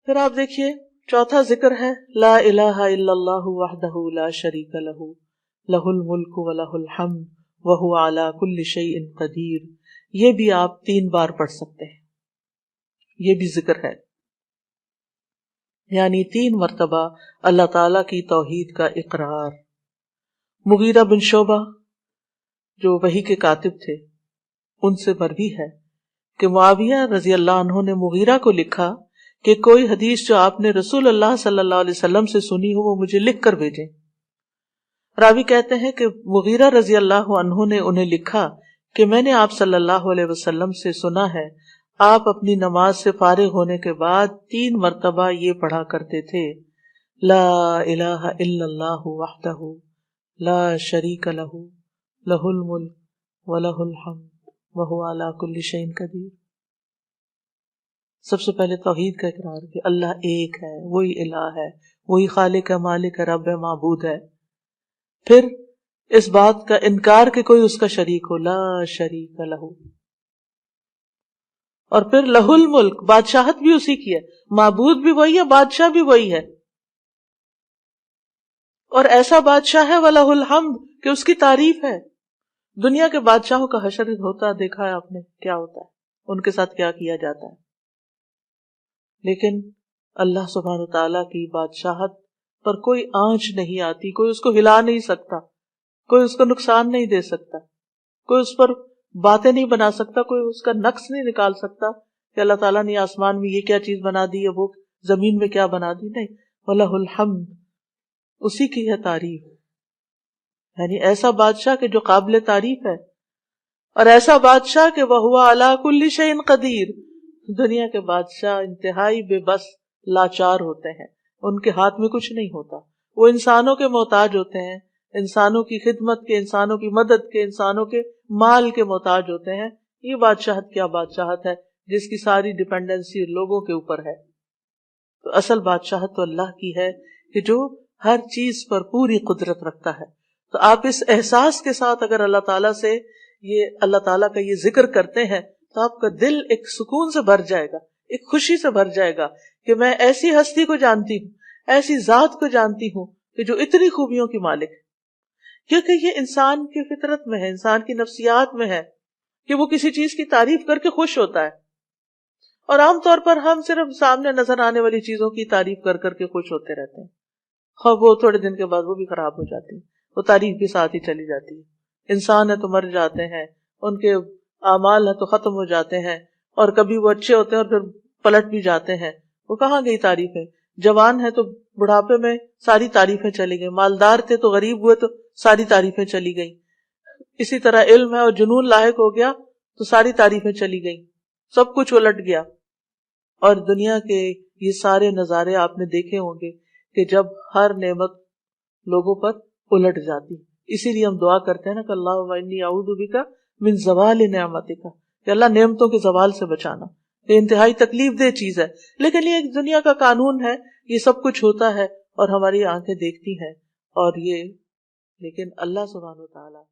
پھر آپ دیکھیے چوتھا ذکر ہے لا الہ الا اللہ وحدہ لا شریک لہ لہ الملک ولہ الحمد وہو علی کل شیء قدیر. یہ بھی آپ 3 بار پڑھ سکتے ہیں. یہ بھی ذکر ہے، یعنی 3 مرتبہ اللہ تعالی کی توحید کا اقرار. مغیرہ بن شعبہ جو وحی کے کاتب تھے ان سے مروی ہے کہ معاویہ رضی اللہ عنہ نے مغیرہ کو لکھا کہ کوئی حدیث جو آپ نے رسول اللہ صلی اللہ علیہ وسلم سے سنی ہو وہ مجھے لکھ کر بھیجیں. راوی کہتے ہیں کہ مغیرہ رضی اللہ عنہ نے انہیں لکھا کہ میں نے آپ صلی اللہ علیہ وسلم سے سنا ہے آپ اپنی نماز سے فارغ ہونے کے بعد 3 مرتبہ یہ پڑھا کرتے تھے لا الہ الا اللہ وحدہ لا شریک لہ لہ الملک ولہ الحمد وہو علی کل شیء قدیر. سب سے پہلے توحید کا اقرار کہ اللہ ایک ہے، وہی الہ ہے، وہی خالق ہے، مالک ہے، رب ہے، معبود ہے. پھر اس بات کا انکار کہ کوئی اس کا شریک ہو، لا شریک لہ. اور پھر لہ الملک، بادشاہت بھی اسی کی ہے، معبود بھی وہی ہے، بادشاہ بھی وہی ہے، اور ایسا بادشاہ ہے وَلَهُ الْحَمْدُ کہ اس کی تعریف ہے. دنیا کے بادشاہوں کا حشر ہوتا دیکھا ہے آپ نے کیا ہوتا ہے، ان کے ساتھ کیا کیا جاتا ہے. لیکن اللہ سبحانہ وتعالیٰ کی بادشاہت پر کوئی آنچ نہیں آتی، کوئی اس کو ہلا نہیں سکتا، کوئی اس کو نقصان نہیں دے سکتا، کوئی اس پر باتیں نہیں بنا سکتا، کوئی اس کا نقص نہیں نکال سکتا کہ اللہ تعالیٰ نے آسمان میں یہ کیا چیز بنا دی ہے، وہ زمین میں کیا بنا دی. نہیں، وَلَهُ الْحَمْدُ، اسی کی ہے تعریف. یعنی ایسا بادشاہ کہ جو قابل تعریف ہے، اور ایسا بادشاہ کہ وَهُوَ عَلَى كُلِّ شَيْءٍ قَدِيرٌ. دنیا کے بادشاہ انتہائی بے بس لاچار ہوتے ہیں، ان کے ہاتھ میں کچھ نہیں ہوتا، وہ انسانوں کے محتاج ہوتے ہیں، انسانوں کی خدمت کے، انسانوں کی مدد کے، انسانوں کے مال کے محتاج ہوتے ہیں. یہ بادشاہت کیا بادشاہت ہے جس کی ساری ڈیپینڈنسی لوگوں کے اوپر ہے. تو اصل بادشاہت تو اللہ کی ہے کہ جو ہر چیز پر پوری قدرت رکھتا ہے. تو آپ اس احساس کے ساتھ اگر اللہ تعالیٰ سے اللہ تعالیٰ کا یہ ذکر کرتے ہیں تو آپ کا دل ایک سکون سے بھر جائے گا، ایک خوشی سے بھر جائے گا کہ میں ایسی ہستی کو جانتی ہوں، ایسی ذات کو جانتی ہوں کہ جو اتنی خوبیوں کی مالک ہے. کیونکہ یہ انسان کی فطرت میں ہے، انسان کی نفسیات میں ہے کہ وہ کسی چیز کی تعریف کر کے خوش ہوتا ہے. اور عام طور پر ہم صرف سامنے نظر آنے والی چیزوں کی تعریف کر کر کے خوش ہوتے رہتے ہیں، اور وہ تھوڑے دن کے بعد وہ بھی خراب ہو جاتی ہے، وہ تعریف کے ساتھ ہی چلی جاتی ہے. انسان ہے تو مر جاتے ہیں، ان کے اعمال ہے تو ختم ہو جاتے ہیں، اور کبھی وہ اچھے ہوتے ہیں اور پھر پلٹ بھی جاتے ہیں. وہ کہاں گئی تعریفیں؟ جوان ہے تو بڑھاپے میں ساری تعریفیں چلی گئی، مالدار تھے تو غریب ہوئے تو ساری تعریفیں چلی گئیں. اسی طرح علم ہے اور جنون لاحق ہو گیا تو ساری تعریفیں چلی گئیں، سب کچھ الٹ گیا. اور دنیا کے یہ سارے نظارے آپ نے دیکھے ہوں گے کہ جب ہر نعمت لوگوں پر الٹ جاتی. اسی لیے ہم دعا کرتے ہیں نا کہ اللہم انی اعوذ بک من زوال نعمتک، کہ اللہ نعمتوں کے زوال سے بچانا. یہ انتہائی تکلیف دہ چیز ہے، لیکن یہ ایک دنیا کا قانون ہے، یہ سب کچھ ہوتا ہے اور ہماری آنکھیں دیکھتی ہیں. اور یہ لیکن اللہ سبحانہ و تعالیٰ